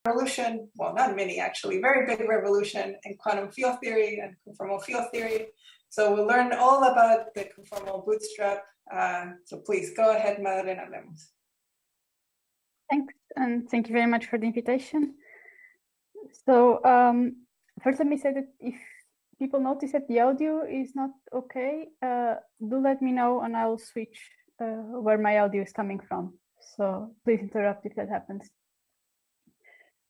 revolution, well, not mini actually, very big revolution in quantum field theory and conformal field theory. So we'll learn all about the conformal bootstrap. So please go ahead, Madalena Lemos. Thanks, and thank you very much for the invitation. So first let me say that if people notice that the audio is not okay, do let me know and I'll switch where my audio is coming from. So please interrupt if that happens.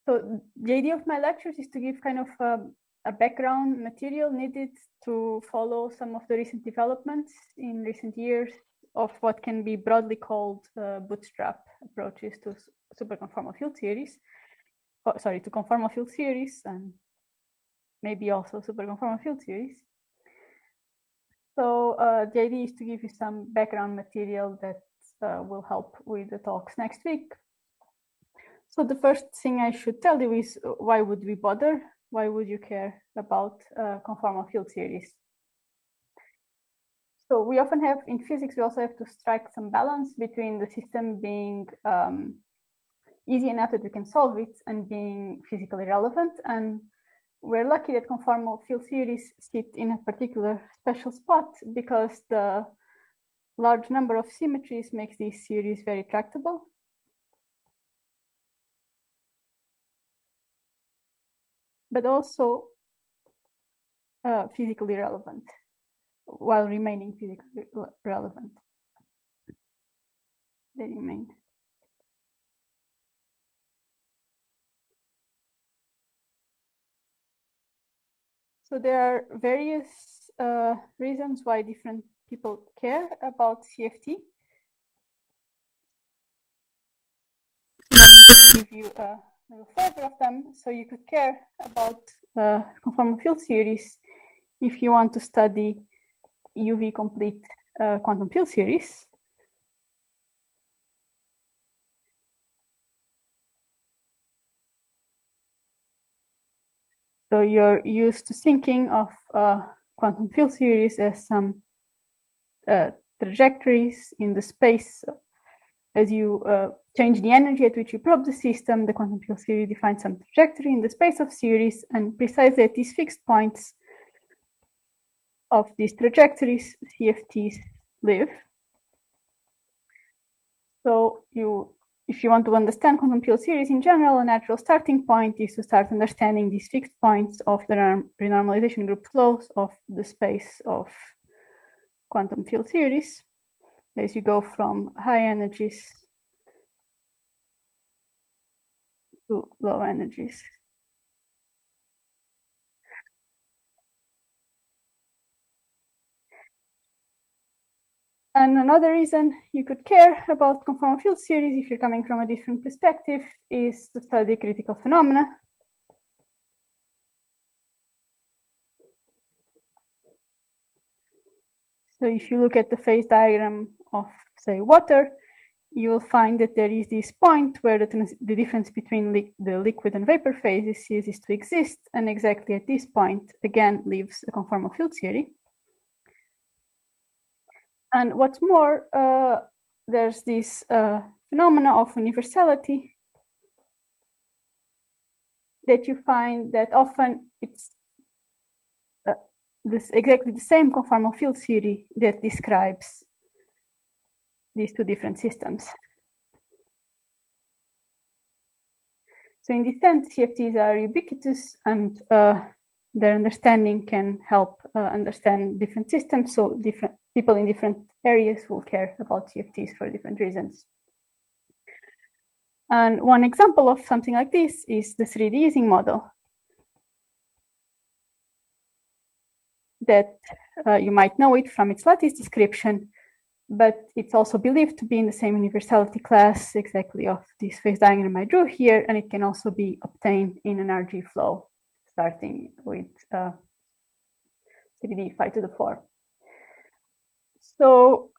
So the idea of my lectures is to give kind of a background material needed to follow some of the recent developments in recent years of what can be broadly called bootstrap approaches to superconformal field theories. Oh, sorry, to conformal field theories and maybe also superconformal field theories. So the idea is to give you some background material that will help with the talks next week. So the first thing I should tell you is why would we bother? Why would you care about conformal field theories? So we often have, in physics, we also have to strike some balance between the system being easy enough that we can solve it and being physically relevant. And we're lucky that conformal field theories sit in a particular special spot because the large number of symmetries makes these theories very tractable. But also physically relevant while remaining physically relevant. They remain. So there are various reasons why different people care about CFT. Let me just give you a little flavor of them. So you could care about conformal field theories if you want to study UV complete quantum field theories. So you're used to thinking of quantum field theories as some trajectories in the space. As you change the energy at which you probe the system, the quantum field theory defines some trajectory in the space of theories, and precisely at these fixed points of these trajectories, CFTs live. So if you want to understand quantum field theories in general, a natural starting point is to start understanding these fixed points of the renormalization group flows of the space of quantum field theories as you go from high energies to low energies. And another reason you could care about conformal field theories if you're coming from a different perspective is to study critical phenomena. So if you look at the phase diagram of, say, water, you will find that there is this point where the difference between the liquid and vapor phases ceases to exist. And exactly at this point, again, lives a conformal field theory. And what's more, there's this phenomena of universality that you find that often it's exactly the same conformal field theory that describes these two different systems. So in this sense, CFTs are ubiquitous and their understanding can help understand different systems. So different people in different areas will care about CFTs for different reasons. And one example of something like this is the 3D easing model that you might know it from its lattice description, but it's also believed to be in the same universality class exactly of this phase diagram I drew here, and it can also be obtained in an RG flow starting with 3D 5 to the 4. So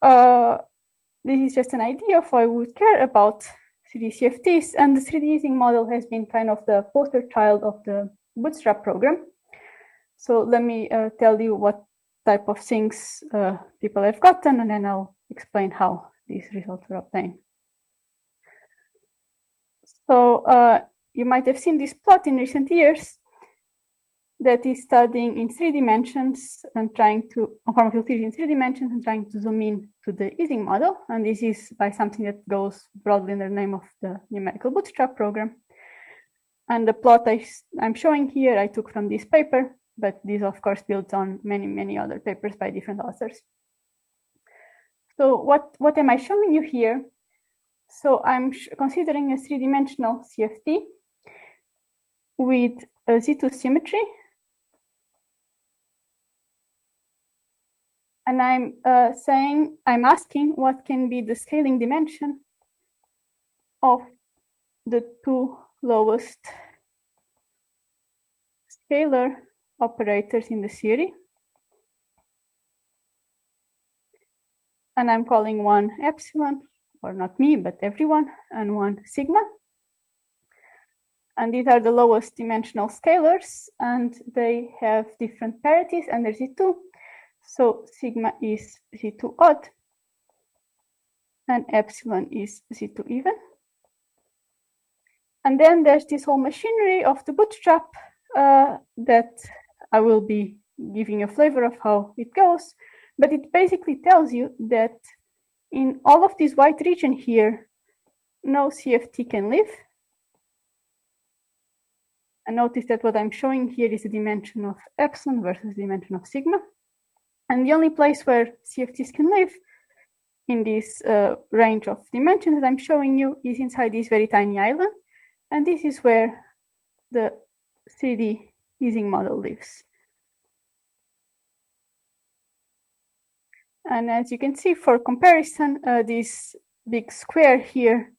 this is just an idea of why we would care about 3D CFTs, and the 3D easing model has been kind of the poster child of the Bootstrap program. So let me tell you what type of things people have gotten, and then I'll explain how these results were obtained. So you might have seen this plot in recent years that is studying in 3 dimensions and trying to conformal field theory in 3 dimensions and trying to zoom in to the Ising model. And this is by something that goes broadly under the name of the numerical bootstrap program. And the plot I'm showing here, I took from this paper, but this of course builds on many, many other papers by different authors. So what am I showing you here? So I'm considering a 3-dimensional CFT with a Z2 symmetry. And I'm asking what can be the scaling dimension of the 2 lowest scalar operators in the series. And I'm calling one epsilon, or not me, but everyone, and one sigma. And these are the lowest dimensional scalars, and they have different parities under Z2. So sigma is Z2 odd, and epsilon is Z2 even. And then there's this whole machinery of the bootstrap that I will be giving a flavor of how it goes. But it basically tells you that in all of this white region here, no CFT can live. And notice that what I'm showing here is the dimension of epsilon versus the dimension of sigma. And the only place where CFTs can live in this range of dimensions that I'm showing you is inside this very tiny island. And this is where the 3D Ising model lives. And as you can see, for comparison, this big square here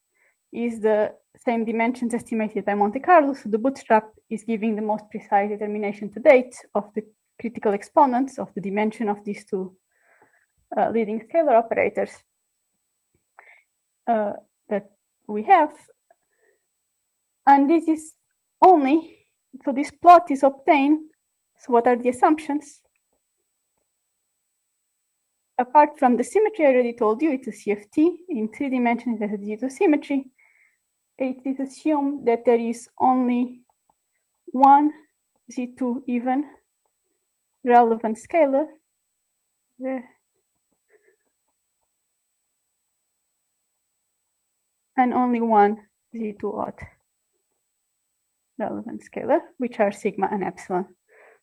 is the same dimensions estimated by Monte Carlo. So the bootstrap is giving the most precise determination to date of the critical exponents of the dimension of these 2 leading scalar operators that we have. And this is only, so this plot is obtained. So what are the assumptions? Apart from the symmetry I already told you, it's a CFT in 3 dimensions as a Z2 symmetry. It is assumed that there is only one Z2 even relevant scalar and only one Z2 odd relevant scalar, which are sigma and epsilon.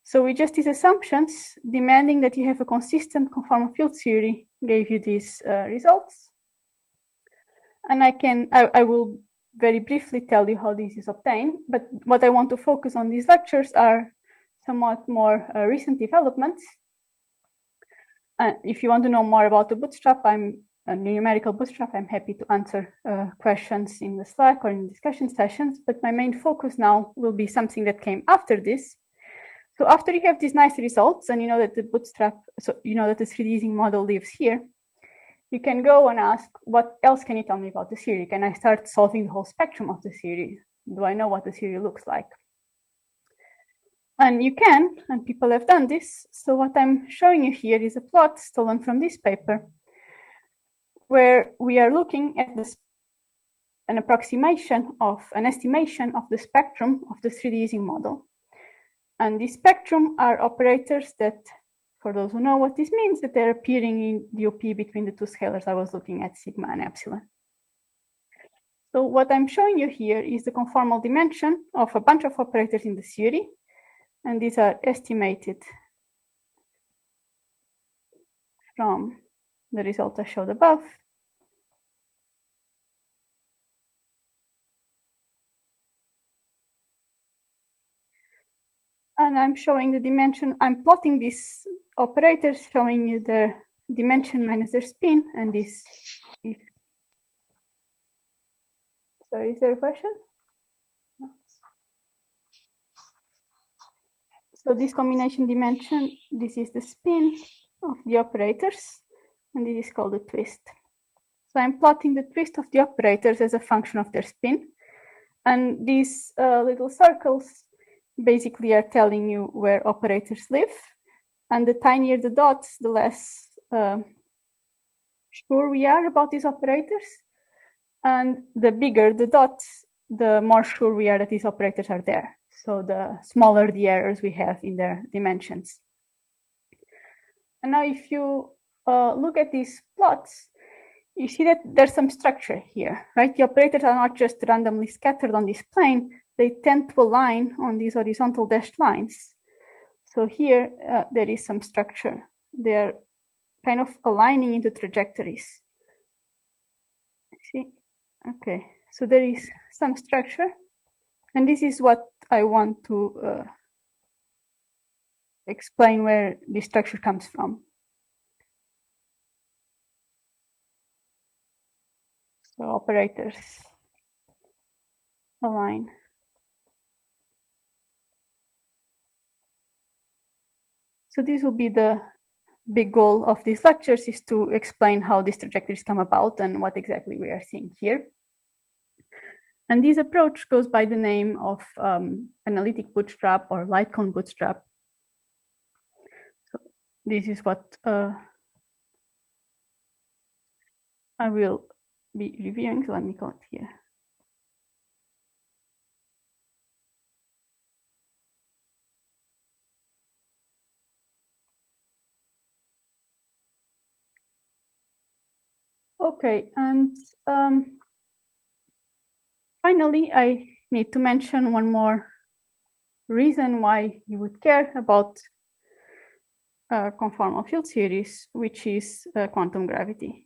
So with just these assumptions, demanding that you have a consistent conformal field theory gave you these results. And I will very briefly tell you how this is obtained, but what I want to focus on these lectures are somewhat more recent developments. If you want to know more about the bootstrap, I'm a numerical bootstrap. I'm happy to answer questions in the Slack or in discussion sessions, but my main focus now will be something that came after this. So after you have these nice results and you know that the bootstrap, so you know that the 3D Ising model lives here, you can go and ask, what else can you tell me about the theory? Can I start solving the whole spectrum of the theory? Do I know what the theory looks like? And you can, and people have done this. So what I'm showing you here is a plot stolen from this paper, where we are looking at an approximation of an estimation of the spectrum of the 3D Ising model. And the spectrum are operators that, for those who know what this means, that they're appearing in the OP between the 2 scalars I was looking at, sigma and epsilon. So what I'm showing you here is the conformal dimension of a bunch of operators in the theory. And these are estimated from the result I showed above. And I'm showing the dimension, I'm plotting these operators, showing you the dimension minus their spin, and this is, sorry, is there a question? No. So this combination dimension, this is the spin of the operators, and this is called the twist. So I'm plotting the twist of the operators as a function of their spin. And these little circles basically are telling you where operators live. And the tinier the dots, the less sure we are about these operators. And the bigger the dots, the more sure we are that these operators are there. So the smaller the errors we have in their dimensions. And now if you look at these plots, you see that there's some structure here, right? The operators are not just randomly scattered on this plane, they tend to align on these horizontal dashed lines. So here there is some structure. They're kind of aligning into trajectories. See? Okay, so there is some structure, and this is what I want to explain where this structure comes from. So operators align. So this will be the big goal of these lectures, is to explain how these trajectories come about and what exactly we are seeing here. And this approach goes by the name of analytic bootstrap or light cone bootstrap. So this is what I will be reviewing. So let me call it here. Okay, and finally, I need to mention one more reason why you would care about conformal field series, which is quantum gravity.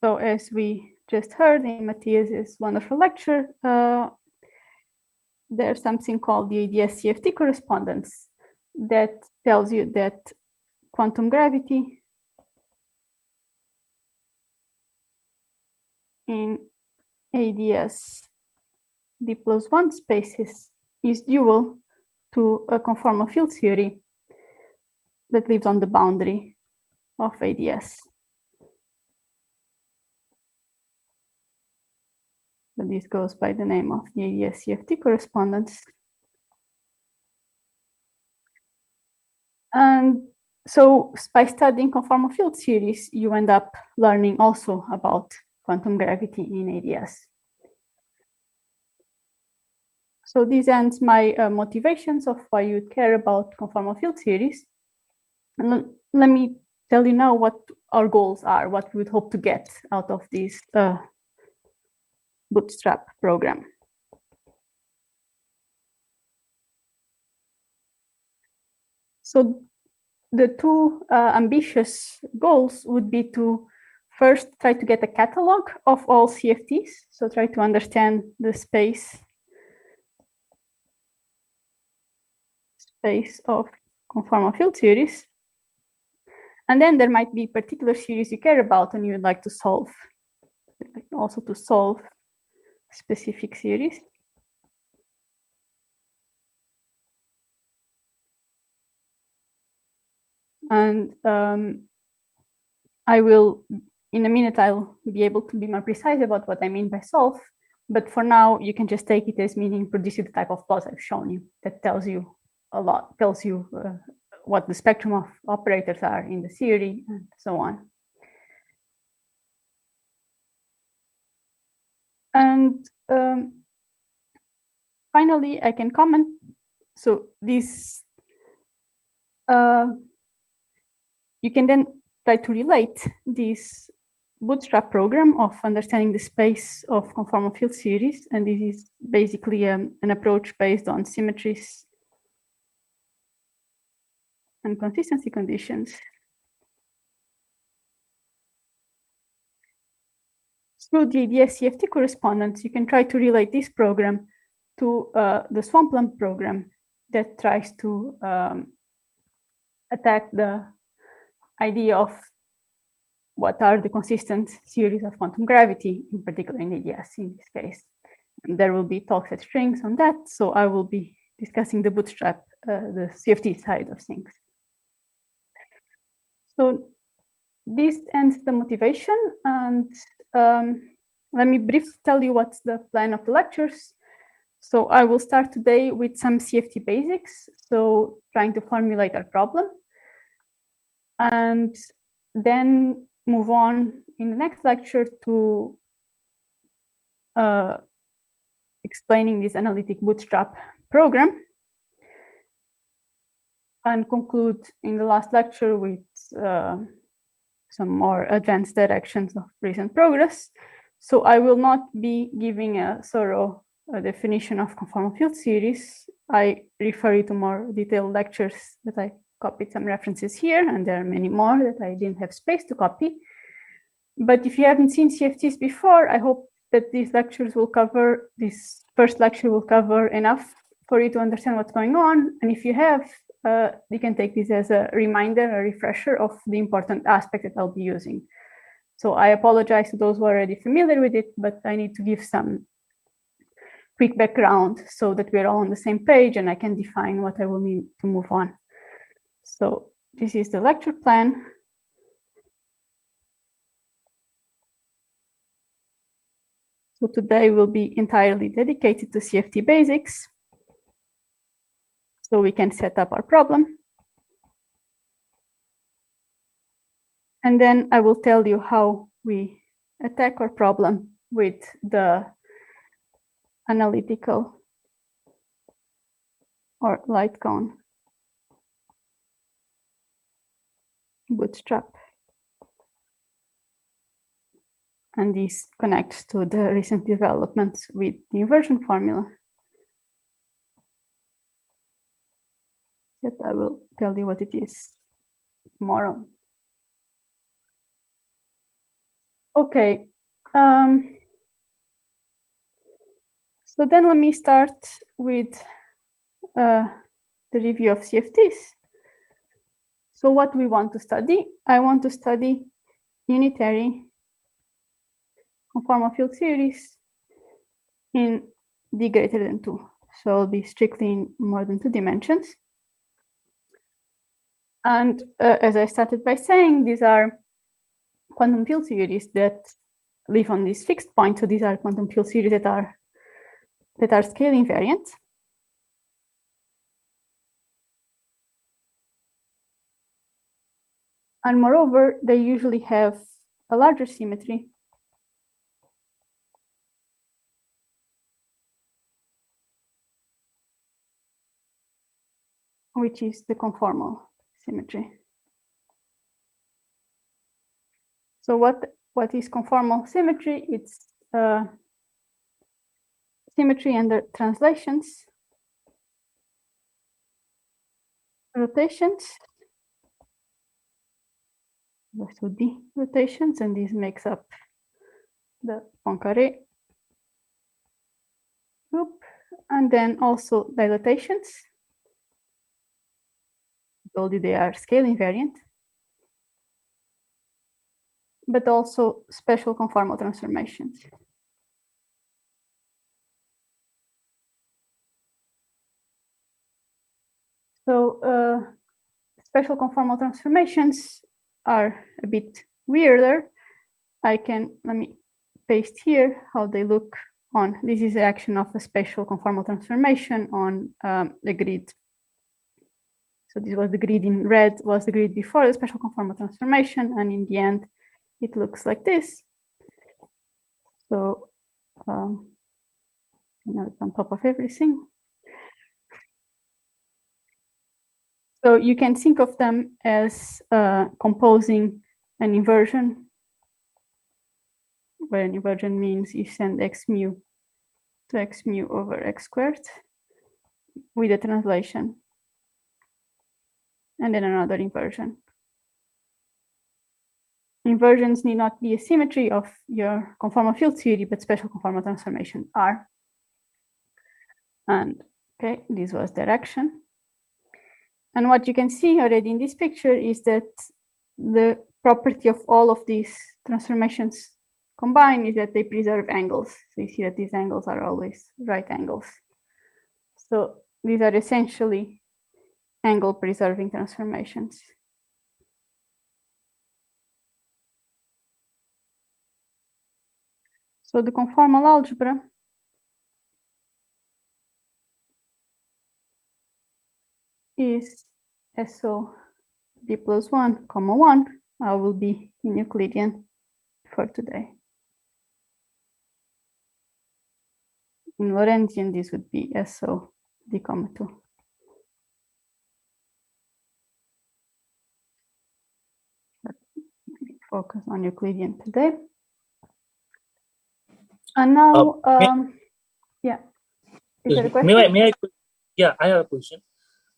So as we just heard in Matthias's wonderful lecture, there's something called the ADS CFT correspondence that tells you that quantum gravity in ADS D+1 spaces is dual to a conformal field theory that lives on the boundary of ADS. So this goes by the name of the ADS CFT correspondence. And so by studying conformal field series, you end up learning also about quantum gravity in ADS. So this ends my motivations of why you care about conformal field series. And let me tell you now what our goals are, what we would hope to get out of this Bootstrap program. So the two ambitious goals would be to first try to get a catalog of all CFTs. So try to understand the space of conformal field series. And then there might be particular series you care about and you would like to solve. Also to solve specific series. And I will, in a minute, I'll be able to be more precise about what I mean by solve. But for now, you can just take it as meaning produce the type of plots I've shown you that tells you a lot, tells you what the spectrum of operators are in the theory and so on. And finally, I can comment. So this, you can then try to relate this Bootstrap program of understanding the space of conformal field series. And this is basically an approach based on symmetries and consistency conditions. Through the ADS CFT correspondence, you can try to relate this program to the swampland program that tries to attack the idea of what are the consistent series of quantum gravity, in particular in ADS in this case. And there will be talks at strings on that, so I will be discussing the Bootstrap, the CFT side of things. So this ends the motivation, and let me briefly tell you what's the plan of the lectures. So I will start today with some CFT basics, so trying to formulate our problem. and then move on in the next lecture to explaining this analytic bootstrap program, and conclude in the last lecture with some more advanced directions of recent progress. So I will not be giving a thorough definition of conformal field series. I refer you to more detailed lectures that I copied some references here, and there are many more that I didn't have space to copy. But if you haven't seen CFTs before, I hope that these lectures will cover, this first lecture will cover enough for you to understand what's going on. And if you have, you can take this as a reminder, a refresher of the important aspect that I'll be using. So I apologize to those who are already familiar with it, but I need to give some quick background so that we're all on the same page and I can define what I will need to move on. So this is the lecture plan. So today will be entirely dedicated to CFT basics, so we can set up our problem. And then I will tell you how we attack our problem with the analytical or light cone bootstrap. And this connects to the recent developments with the inversion formula that I will tell you what it is tomorrow. Okay. So then let me start with the review of CFTs. So what we want to study? I want to study unitary conformal field series in d greater than 2. So I'll be strictly in more than 2 dimensions. And as I started by saying, these are quantum field series that live on this fixed point. So these are quantum field series that are scale invariant. And moreover, they usually have a larger symmetry, which is the conformal symmetry. So what is conformal symmetry? It's symmetry under translations, rotations, so d rotations, and this makes up the Poincaré group, and then also dilatations. I told you they are scale invariant, but also special conformal transformations. So special conformal transformations are a bit weirder. Let me paste here how they look on, this is the action of a special conformal transformation on the grid. So this was the grid in red, was the grid before the special conformal transformation, and in the end, it looks like this. So now it's on top of everything. So you can think of them as composing an inversion, where an inversion means you send x mu to x mu over x squared with a translation, and then another inversion. Inversions need not be a symmetry of your conformal field theory, but special conformal transformation are. And okay, this was direction. And what you can see already in this picture is that the property of all of these transformations combined is that they preserve angles. So you see that these angles are always right angles. So these are essentially angle preserving transformations. So the conformal algebra is SO d plus 1, comma 1, I will be in Euclidean for today. In Lorentzian, this would be SO d comma 2. Focus on Euclidean today. And now, yeah. Is there a question? Yeah, I have a question.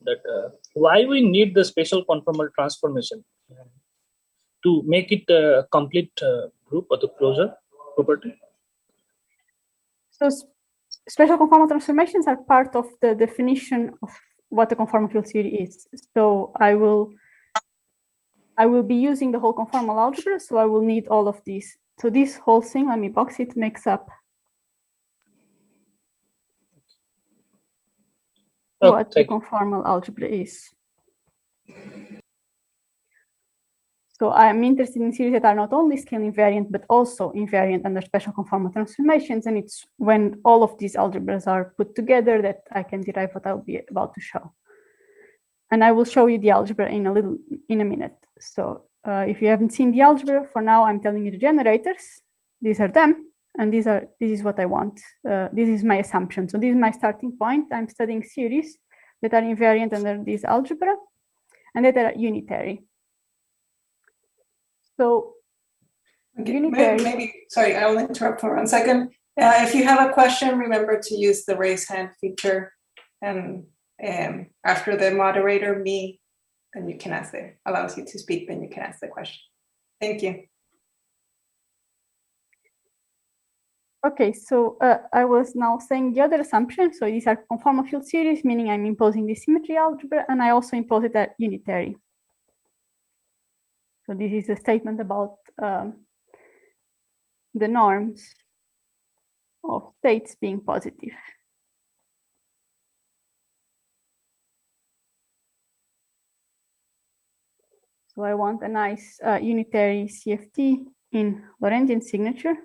That why we need the special conformal transformation to make it a complete group or the closure property? So special conformal transformations are part of the definition of what a conformal field theory is. So I will be using the whole conformal algebra, so I will need all of these. So this whole thing, let me box it, makes up what the conformal algebra is. So I'm interested in series that are not only scale invariant, but also invariant under special conformal transformations. And it's when all of these algebras are put together that I can derive what I'll be about to show. And I will show you the algebra in a minute. So if you haven't seen the algebra, for now, I'm telling you the generators. These are them. And this is what I want. This is my assumption. So this is my starting point. I'm studying series that are invariant under this algebra and that are unitary. So unitary. Maybe, sorry, I will interrupt for 1 second. If you have a question, remember to use the raise hand feature. And after the moderator, me, then you can ask it. Allows you to speak, then you can ask the question. Thank you. Okay, so I was now saying the other assumption. So these are conformal field series, meaning I'm imposing the symmetry algebra, and I also impose it at unitary. So this is a statement about the norms of states being positive. So I want a nice unitary CFT in Lorentzian signature.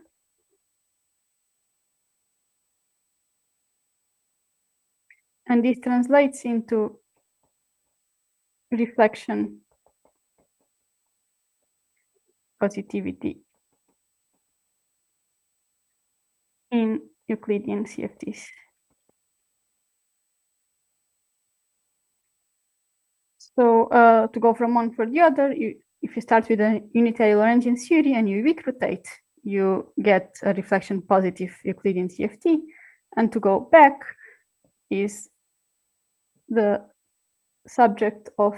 And this translates into reflection positivity in Euclidean CFTs. So to go from one for the other, if you start with a unitary Lorentzian theory and you recrotate, you get a reflection positive Euclidean CFT. And to go back is the subject of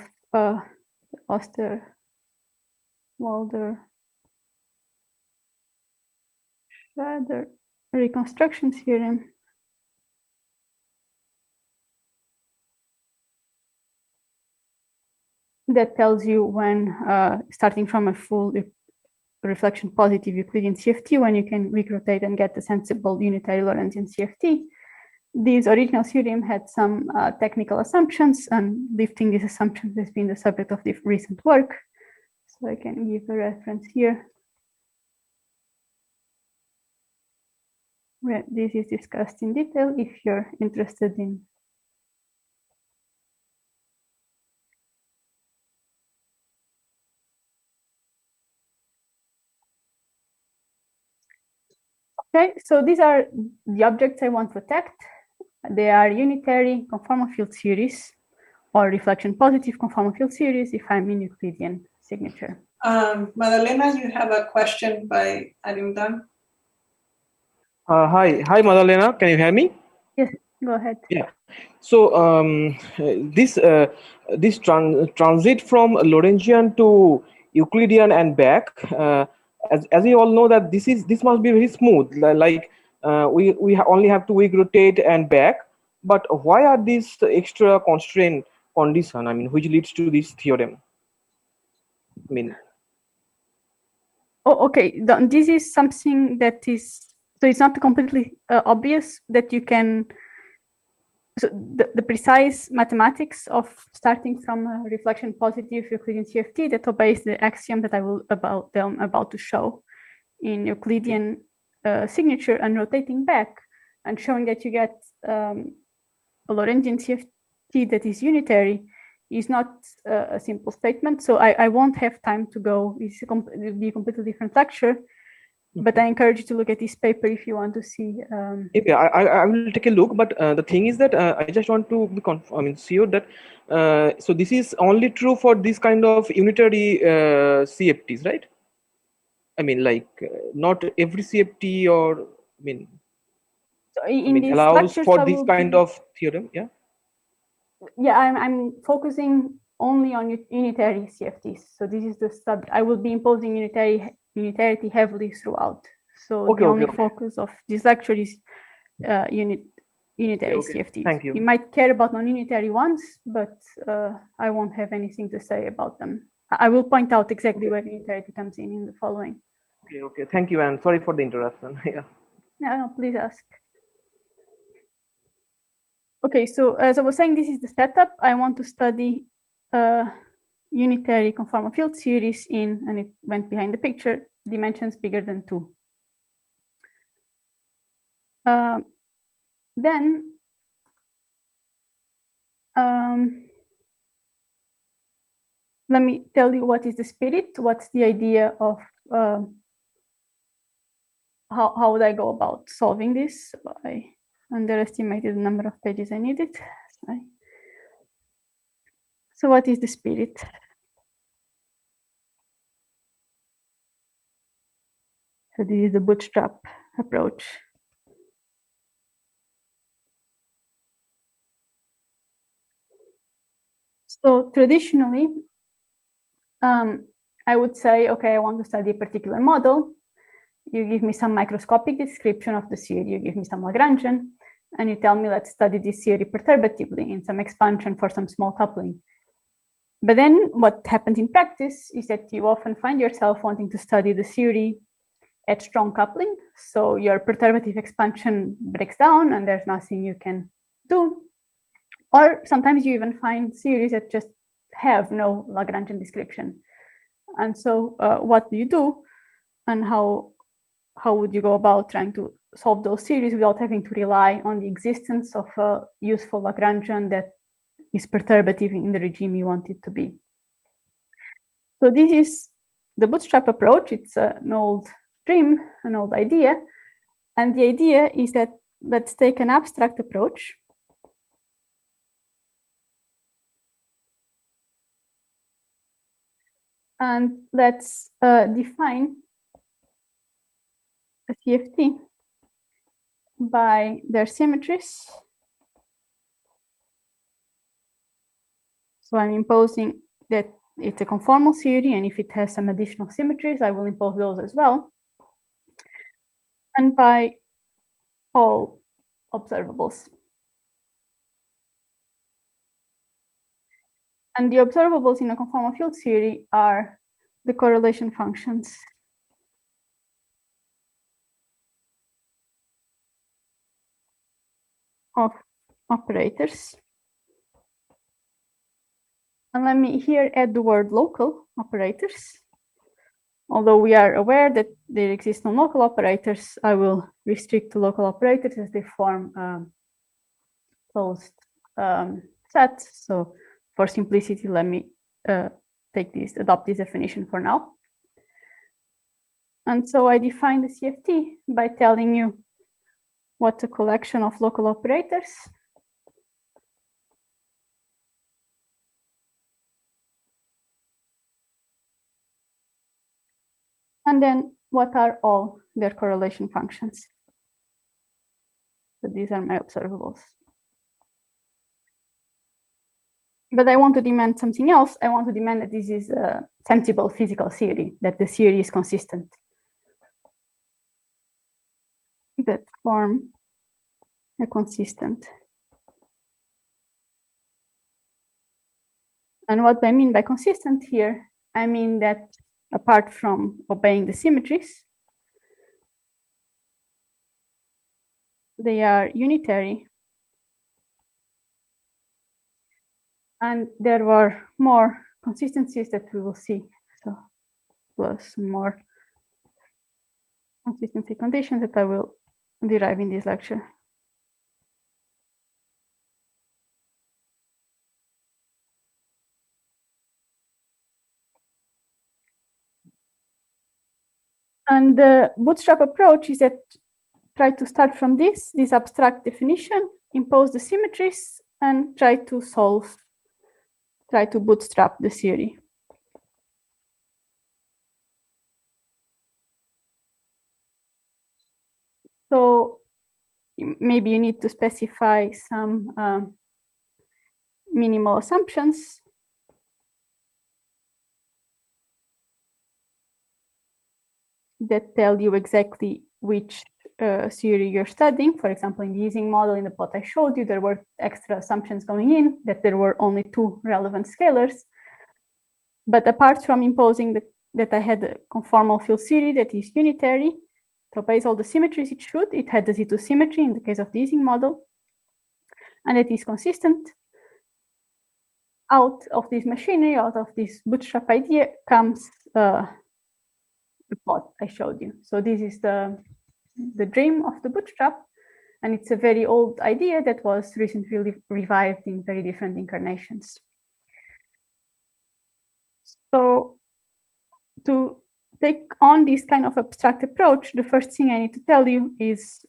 Oster-Walder-Schrader reconstruction theorem. That tells you when starting from a full reflection positive Euclidean CFT, when you can recrotate and get a sensible unitary Lorentzian CFT. This original theorem had some technical assumptions, and lifting these assumptions has been the subject of the recent work. So I can give a reference here, where this is discussed in detail if you're interested in. Okay, so these are the objects I want to protect. They are unitary conformal field series or reflection positive conformal field series if I'm in Euclidean signature. Madalena, you have a question by Arimdan. Hi, Madalena. Can you hear me? Yes, go ahead. Yeah. So this transit from Lorentzian to Euclidean and back, as you all know that this must be very smooth. Like we only have to rotate and back. But why are these extra constraint condition? I mean, which leads to this theorem? I mean. Oh, okay. This is something that is, so it's not completely obvious that you can, so the precise mathematics of starting from a reflection positive Euclidean CFT that obeys the axiom that I'm about to show in Euclidean signature and rotating back and showing that you get a Lorentzian CFT that is unitary is not a simple statement. So I won't have time to go. It will be a completely different lecture. But I encourage you to look at this paper if you want to see. Okay, I will take a look. But the thing is that I just want to be sure that so this is only true for this kind of unitary CFTs, right? I mean, like not every CFT, or I mean, so in allows for this kind of theorem. Yeah. Yeah, I'm focusing only on unitary CFTs. So this is the sub. I will be imposing unitarity heavily throughout. So the only focus of this lecture is unitary CFTs. Thank you. You might care about non-unitary ones, but I won't have anything to say about them. I will point out exactly where unitarity comes in the following. Okay. Thank you, and sorry for the interruption. Yeah. No, please ask. Okay, so as I was saying, this is the setup. I want to study unitary conformal field series in, and it went behind the picture, dimensions bigger than 2. Then let me tell you what is the spirit, what's the idea of how would I go about solving this? I underestimated the number of pages I needed. Sorry. So what is the spirit? So this is the Bootstrap approach. So traditionally, I would say, okay, I want to study a particular model. You give me some microscopic description of the theory, you give me some Lagrangian, and you tell me, let's study this theory perturbatively in some expansion for some small coupling. But then what happens in practice is that you often find yourself wanting to study the theory at strong coupling. So your perturbative expansion breaks down and there's nothing you can do. Or sometimes you even find theories that just have no Lagrangian description. And so what do you do, and how would you go about trying to solve those theories without having to rely on the existence of a useful Lagrangian that is perturbative in the regime you want it to be? So this is the Bootstrap approach. It's an old dream, an old idea. And the idea is that let's take an abstract approach. And let's define a CFT by their symmetries. So I'm imposing that it's a conformal theory, and if it has some additional symmetries, I will impose those as well. And by all observables. And the observables in a conformal field theory are the correlation functions of operators. And let me here add the word local operators. Although we are aware that there exist no local operators, I will restrict to local operators as they form closed sets. So for simplicity, let me adopt this definition for now. And so I define the CFT by telling you what's a collection of local operators. And then what are all their correlation functions? So these are my observables. But I want to demand something else. I want to demand that this is a sensible physical theory, that the theory is consistent. That form a consistent. And what I mean by consistent here, I mean that apart from obeying the symmetries, they are unitary. And there were more consistencies that we will see. So plus more consistency conditions that I will derive in this lecture. And the Bootstrap approach is that try to start from this abstract definition, impose the symmetries, and try to bootstrap the theory. So maybe you need to specify some minimal assumptions. That tell you exactly which theory you're studying. For example, in the Ising model, in the plot I showed you, there were extra assumptions going in, that there were only 2 relevant scalars. But apart from imposing that I had a conformal field theory that is unitary, to obeys all the symmetries it had the Z2 symmetry in the case of the Ising model, and it is consistent. Out of this machinery, out of this bootstrap idea, comes the plot I showed you. So this is the dream of the bootstrap, and it's a very old idea that was recently revived in very different incarnations. So to take on this kind of abstract approach, the first thing I need to tell you is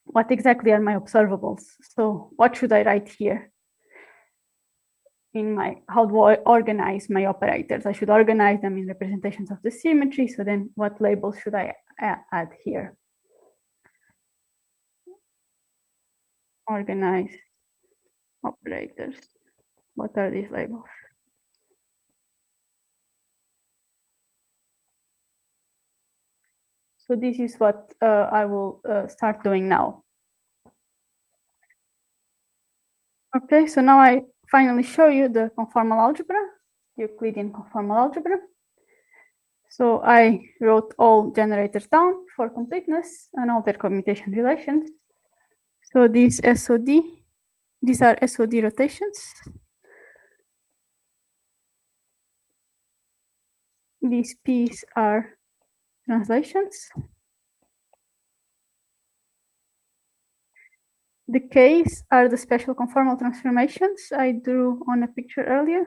what exactly are my observables. So what should I write here? How do I organize my operators? I should organize them in representations of the symmetry. So then what labels should I add here? Organize operators. What are these labels? So this is what I will start doing now. Okay, so now I finally show you the conformal algebra, Euclidean conformal algebra. So I wrote all generators down for completeness and all their commutation relations. So these are SOD rotations. These P's are translations. The K's are the special conformal transformations I drew on a picture earlier.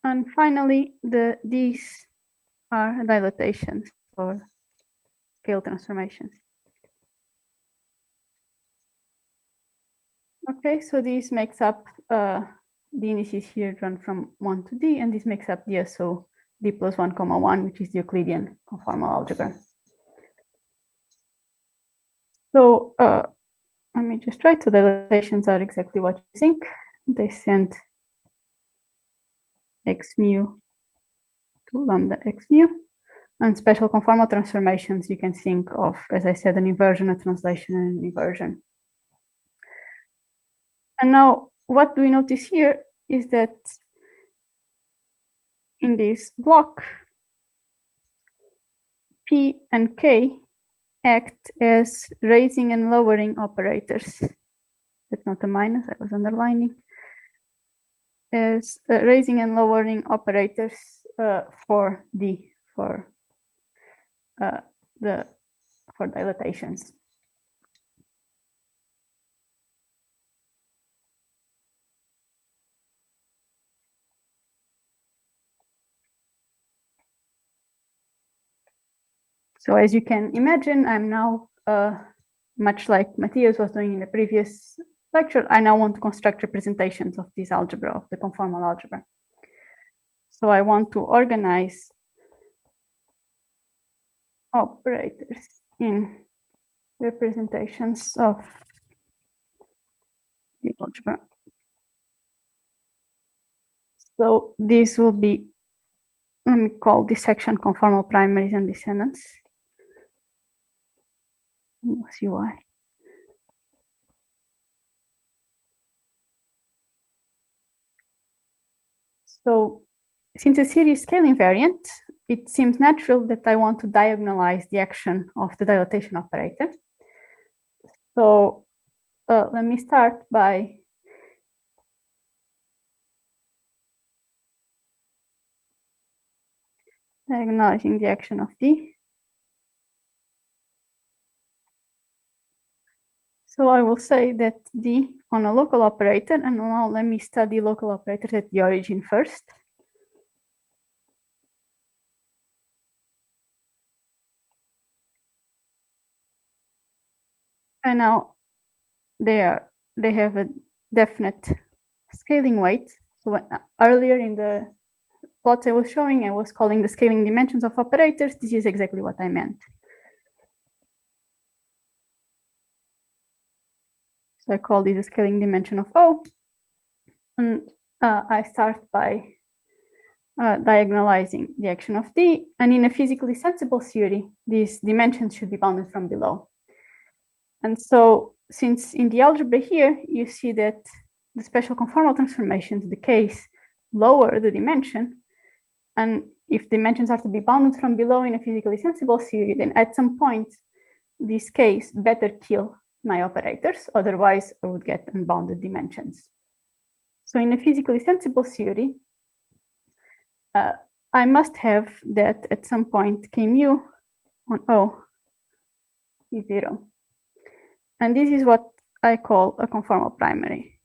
And finally, these are dilatations or scale transformations. Okay, so this makes up the indices here run from 1 to D, and this makes up the SO D plus 1, 1, which is the Euclidean conformal algebra. So let me just try. So the dilatations are exactly what you think. They send x mu to lambda x mu. And special conformal transformations, you can think of, as I said, an inversion, a translation, and an inversion. And now what we notice here is that in this block, P and K act as raising and lowering operators. That's not a minus, I was underlining. As raising and lowering operators for dilatations. So as you can imagine, I'm now, much like Matthias was doing in the previous lecture, I now want to construct representations of this algebra, of the conformal algebra. So I want to organize operators in representations of the algebra. So this will be, let me call this section conformal primaries and descendants. See why. So since the series is scale invariant, it seems natural that I want to diagonalize the action of the dilatation operator. So let me start by diagonalizing the action of D. So I will say that D on a local operator, and now let me study local operators at the origin first. And now they have a definite scaling weight. So earlier in the plots I was showing, I was calling the scaling dimensions of operators. This is exactly what I meant. So I call this a scaling dimension of O. And I start by diagonalizing the action of D. And in a physically sensible theory, these dimensions should be bounded from below. And so since in the algebra here, you see that the special conformal transformations, the case, lower the dimension. And if dimensions are to be bounded from below in a physically sensible theory, then at some point, this case better kill my operators. Otherwise, I would get unbounded dimensions. So in a physically sensible theory, I must have that at some point k mu on O is 0. And this is what I call a conformal primary.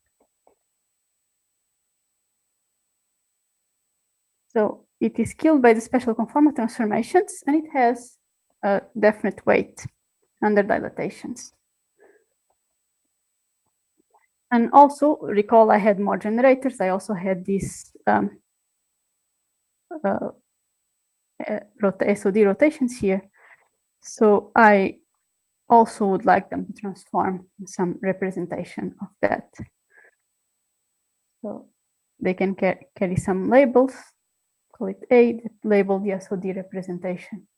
So it is killed by the special conformal transformations, and it has a definite weight under dilatations. And also recall I had more generators. I also had these SOD rotations here. So I also would like them to transform some representation of that. So they can carry some labels, call it A, that label the SOD representation.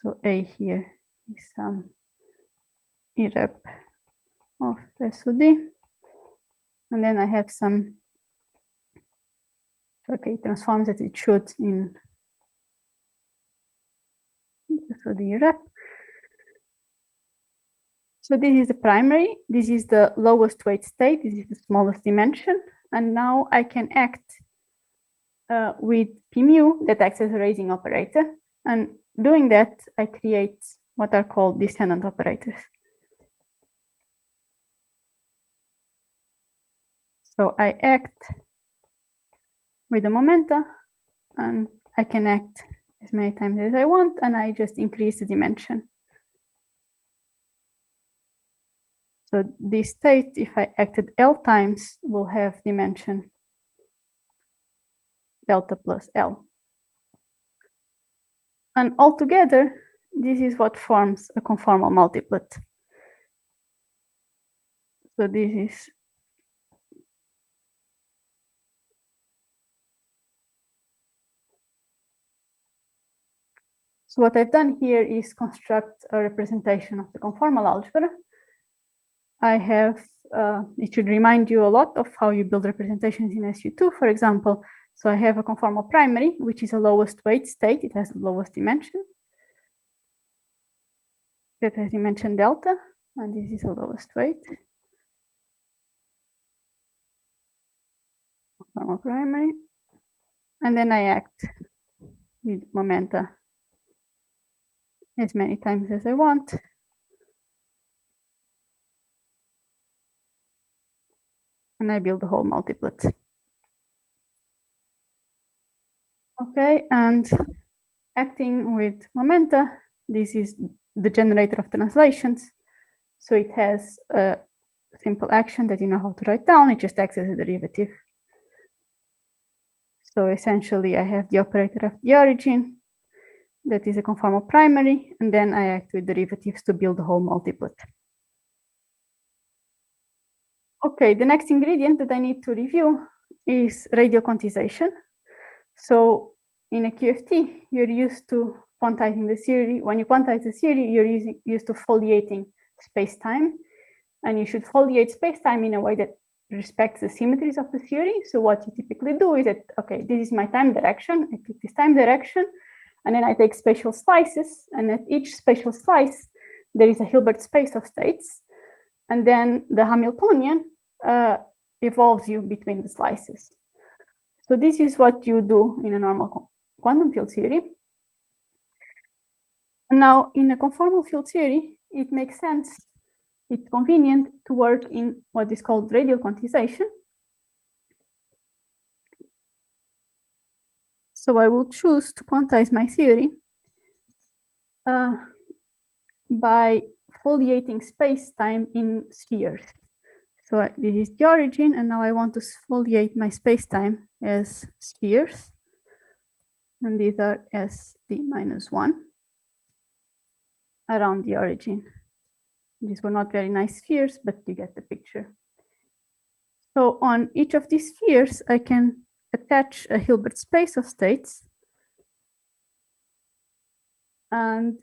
So A here is some irrep of SOD. And then I have some, okay, transforms as it should in SOD irrep. So this is the primary, this is the lowest weight state, this is the smallest dimension. And now I can act with P mu that acts as a raising operator. And doing that, I create what are called descendant operators. So I act with the momenta, and I can act as many times as I want, and I just increase the dimension. So this state, if I acted L times, will have dimension delta plus L. And altogether, this is what forms a conformal multiplet. So this is so what I've done here is construct a representation of the conformal algebra. I have, it should remind you a lot of how you build representations in SU2, for example. So I have a conformal primary, which is a lowest weight state. It has the lowest dimension. That has dimension delta, and this is the lowest weight. Conformal primary. And then I act with momenta as many times as I want. And I build the whole multiplet. Okay, and acting with momenta, this is the generator of translations. So it has a simple action that you know how to write down. It just acts as a derivative. So essentially, I have the operator of the origin. That is a conformal primary. And then I act with derivatives to build the whole multiplet. Okay, the next ingredient that I need to review is radial quantization. So in a QFT, you're used to quantizing the theory. When you quantize the theory, you're used to foliating space-time. And you should foliate space-time in a way that respects the symmetries of the theory. So what you typically do is that, okay, this is my time direction. I take this time direction, and then I take spatial slices. And at each spatial slice, there is a Hilbert space of states. And then the Hamiltonian evolves you between the slices. So this is what you do in a normal quantum field theory. Now, in a conformal field theory, it makes sense it's convenient to work in what is called radial quantization. So I will choose to quantize my theory by foliating space-time in spheres. So this is the origin, and now I want to foliate my space-time as spheres. And these are SD-1 around the origin. These were not very nice spheres, but you get the picture. So on each of these spheres, I can attach a Hilbert space of states. And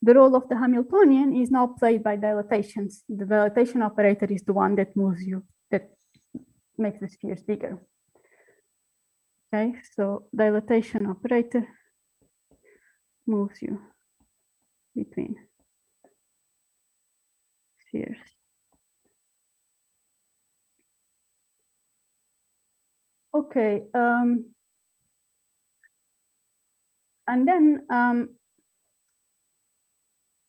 the role of the Hamiltonian is now played by dilatations. The dilatation operator is the one that moves you, that makes the spheres bigger. Okay, so dilatation operator moves you between spheres. Okay, and then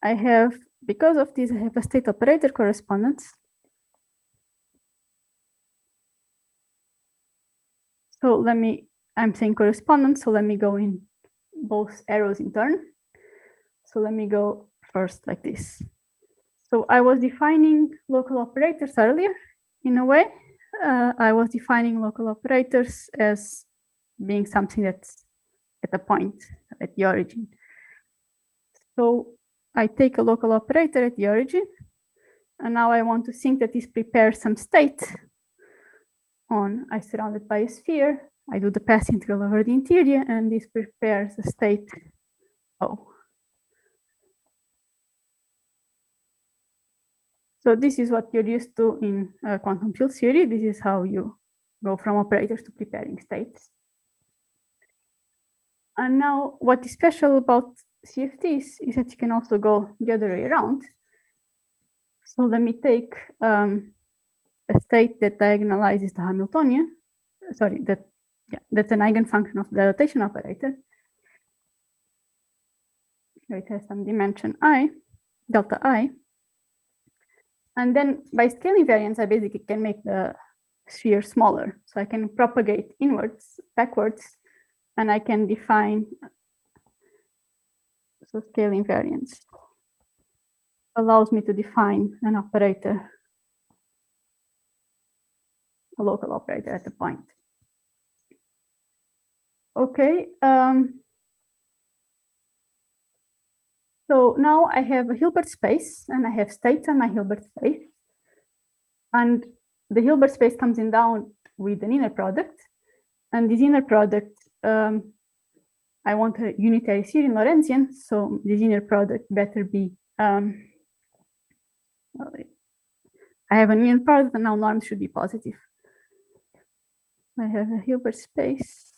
I have, because of this, I have a state operator correspondence. So I'm saying correspondence, so let me go in both arrows in turn. So let me go first like this. So I was defining local operators earlier, in a way. I was defining local operators as being something that's at a point, at the origin. So I take a local operator at the origin, and now I want to think that this prepares some state I surround it by a sphere, I do the path integral over the interior, and this prepares a state O. So this is what you're used to in quantum field theory. This is how you go from operators to preparing states. And now what is special about CFTs is that you can also go the other way around. So let me take a state that diagonalizes the Hamiltonian. Sorry, that's an eigenfunction of the dilatation operator. So it has some dimension I, delta I. And then by scaling variance, I basically can make the sphere smaller. So I can propagate inwards, backwards, and I can define, so scaling variance allows me to define an operator, a local operator at a point. Okay. So now I have a Hilbert space, and I have states on my Hilbert space. And the Hilbert space comes in down with an inner product. And this inner product, I want a unitary series in Lorentzian. So this inner product better be, I have an inner product, and now norms should be positive. I have a Hilbert space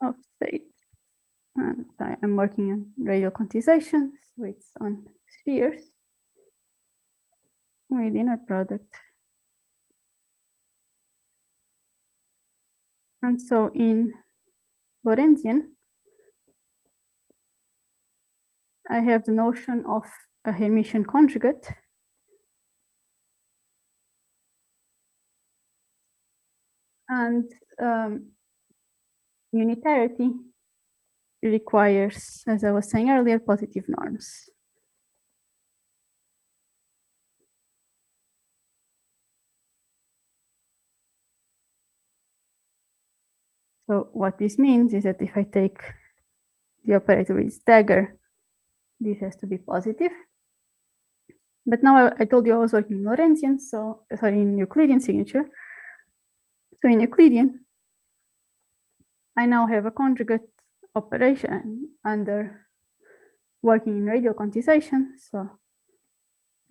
of state. And I'm working on radial quantization, so it's on spheres with inner product. And so in Lorentzian, I have the notion of a Hermitian conjugate. And unitarity requires, as I was saying earlier, positive norms. So what this means is that if I take the operator with dagger, this has to be positive. But now I told you I was working in Lorentzian, so sorry, in Euclidean signature. So in Euclidean, I now have a conjugate operation under working in radial quantization. So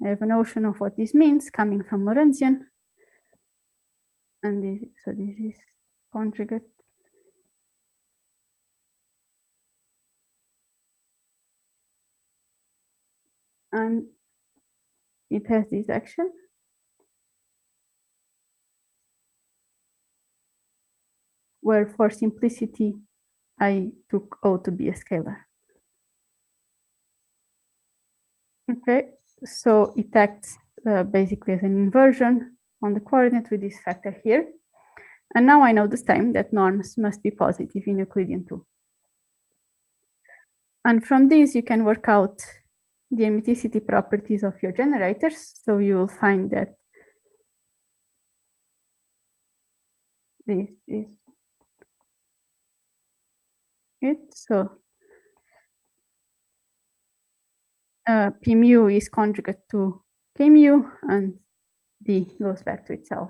I have a notion of what this means coming from Lorentzian. And this is conjugate. And it has this action. Where for simplicity, I took O to be a scalar. Okay, so it acts basically as an inversion on the coordinate with this factor here. And now I know this time that norms must be positive in Euclidean too. And from this, you can work out the hermiticity properties of your generators. So you will find that this is it. So P mu is conjugate to K mu, and D goes back to itself.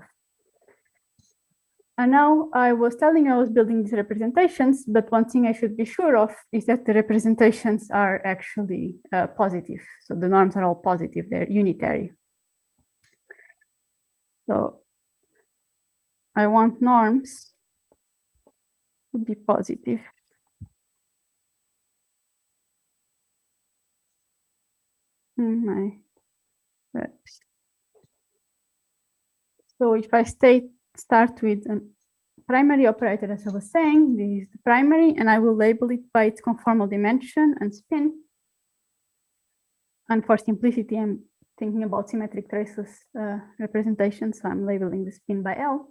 And now I was telling you I was building these representations, but one thing I should be sure of is that the representations are actually positive. So the norms are all positive, they're unitary. So I want norms to be positive. So if I start with a primary operator, as I was saying, this is the primary, and I will label it by its conformal dimension and spin. And for simplicity, I'm thinking about symmetric traceless representation, so I'm labeling the spin by L.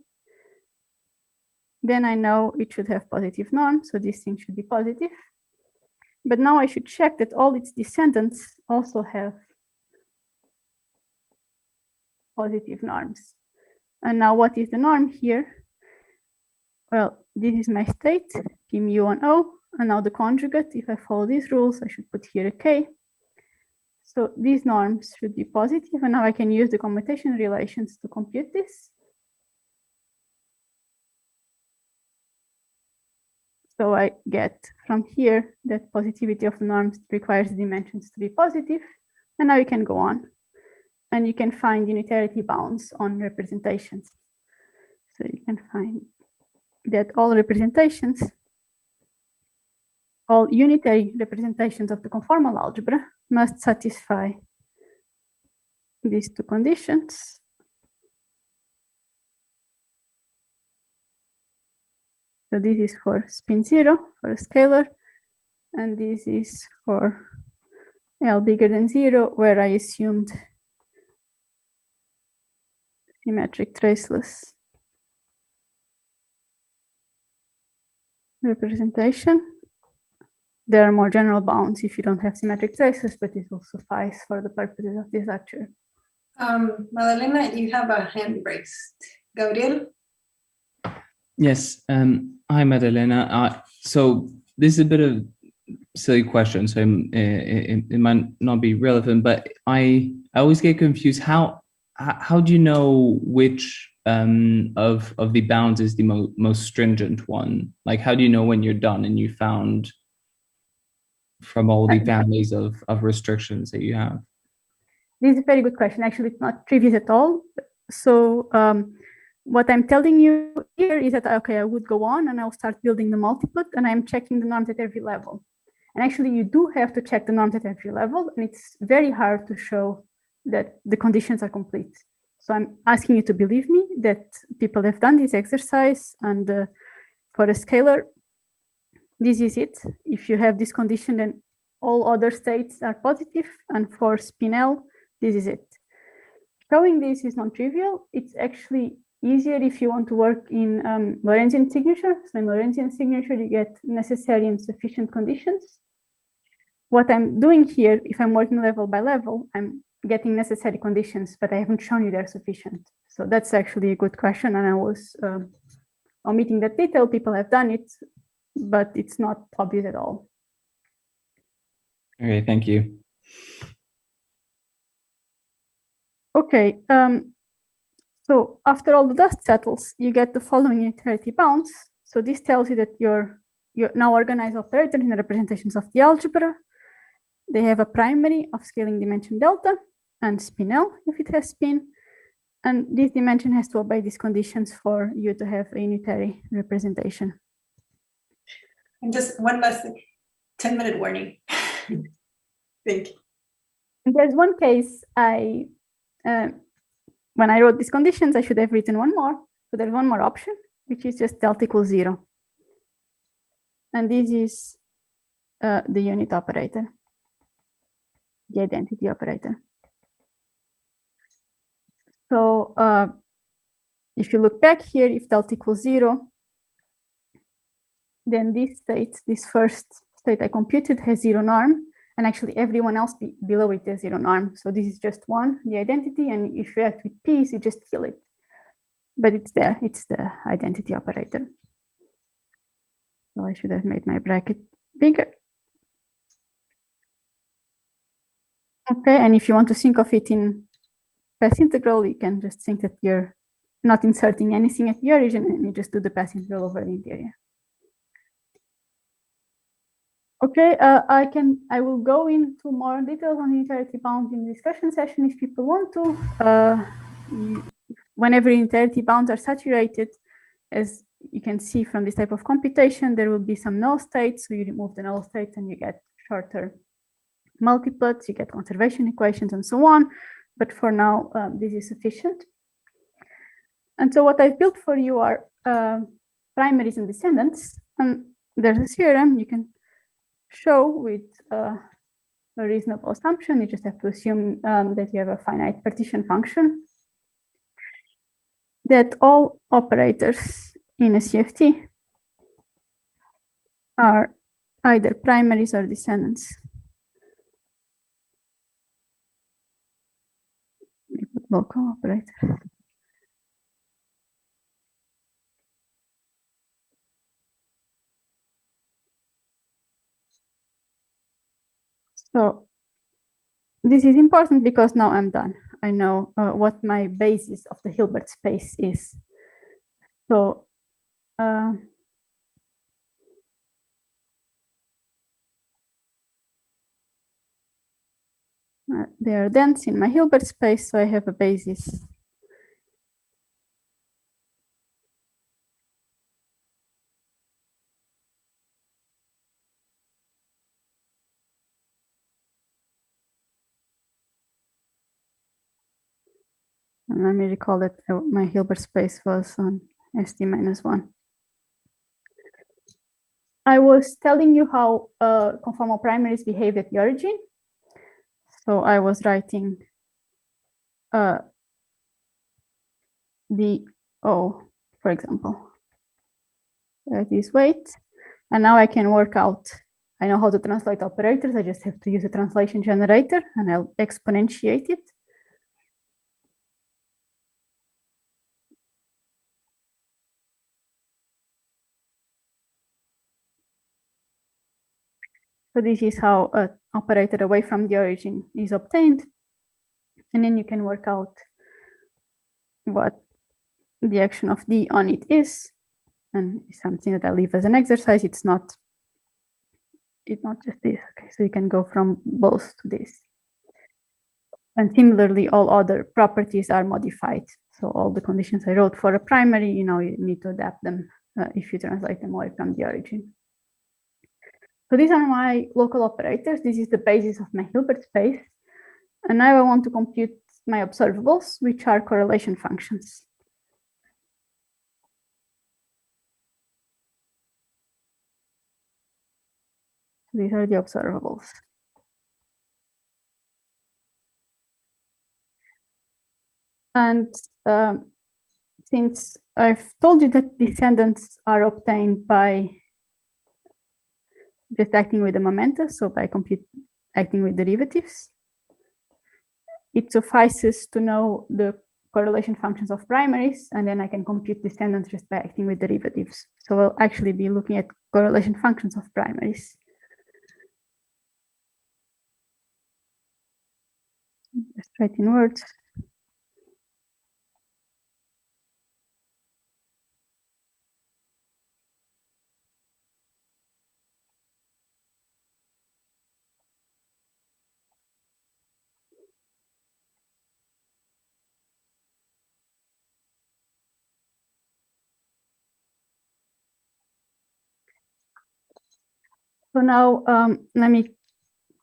Then I know it should have positive norms, so this thing should be positive. But now I should check that all its descendants also have positive norms. And now what is the norm here? Well, this is my state, P mu on O, and now the conjugate, if I follow these rules, I should put here a K. So these norms should be positive, and now I can use the commutation relations to compute this. So I get from here that positivity of the norms requires the dimensions to be positive, and now you can go on. And you can find unitarity bounds on representations. So you can find that all representations, all unitary representations of the conformal algebra must satisfy these two conditions. So this is for spin 0 for a scalar, and this is for L bigger than 0, where I assumed symmetric traceless representation. There are more general bounds if you don't have symmetric traces, but it will suffice for the purposes of this lecture. Madalena, you have a hand raised. Gabriel? Yes. Hi, Madalena. So this is a bit of silly question, so it might not be relevant, but I always get confused. How do you know which of the bounds is the most stringent one? Like, how do you know when you're done and you found from all the families of restrictions that you have? This is a very good question. Actually, it's not trivial at all. So what I'm telling you here is that, okay, I would go on and I'll start building the multiplet, and I'm checking the norms at every level. And actually, you do have to check the norms at every level, and it's very hard to show that the conditions are complete. So I'm asking you to believe me that people have done this exercise, and for a scalar, this is it. If you have this condition, then all other states are positive, and for spin L, this is it. Showing this is non-trivial. It's actually easier if you want to work in Lorentzian signature. So in Lorentzian signature, you get necessary and sufficient conditions. What I'm doing here, if I'm working level by level, I'm getting necessary conditions, but I haven't shown you they're sufficient. So that's actually a good question, and I was omitting that detail. People have done it, but it's not obvious at all. Okay, thank you. Okay, so after all the dust settles, you get the following unitarity bounds. So this tells you that you're now organized operators in the representations of the algebra. They have a primary of scaling dimension delta and spin L if it has spin. And this dimension has to obey these conditions for you to have a unitary representation. And just one last 10-minute warning. Thank you. There's one case when I wrote these conditions, I should have written one more. So there's one more option, which is just delta equals 0. And this is the unit operator. the identity operator. So if you look back here, if delta equals 0, then this state, this first state I computed, has 0 norm, and actually everyone else below it has 0 norm. So this is just 1, the identity, and if you act with p's, you just kill it. But it's there, it's the identity operator. So I should have made my bracket bigger. Okay, and if you want to think of it in path integral, you can just think that you're not inserting anything at the origin, and you just do the path integral over the interior. Okay, I will go into more details on unitarity bound in the discussion session if people want to. Whenever unitarity bounds are saturated, as you can see from this type of computation, there will be some null states. So you remove the null states and you get shorter multiplets, you get conservation equations and so on. But for now, this is sufficient. And so what I've built for you are primaries and descendants. And there's a theorem you can show with a reasonable assumption. You just have to assume that you have a finite partition function, that all operators in a CFT are either primaries or descendants. Local operator. So this is important because now I'm done. I know what my basis of the Hilbert space is. So they are dense in my Hilbert space, so I have a basis. And let me recall that my Hilbert space was on ST-1. I was telling you how conformal primaries behave at the origin. So I was writing the O, for example, this weight. And now I can work out, I know how to translate operators. I just have to use a translation generator and I'll exponentiate it. So this is how an operator away from the origin is obtained. And then you can work out what the action of D on it is. And it's something that I leave as an exercise. It's not just this. Okay, so you can go from both to this. And similarly, all other properties are modified. So all the conditions I wrote for a primary, you need to adapt them if you translate them away from the origin. So these are my local operators. This is the basis of my Hilbert space. And now I want to compute my observables, which are correlation functions. These are the observables. And since I've told you that descendants are obtained by just acting with the momenta, so by acting with derivatives, it suffices to know the correlation functions of primaries, and then I can compute descendants just by acting with derivatives. So we'll actually be looking at correlation functions of primaries. Just write in words. So now let me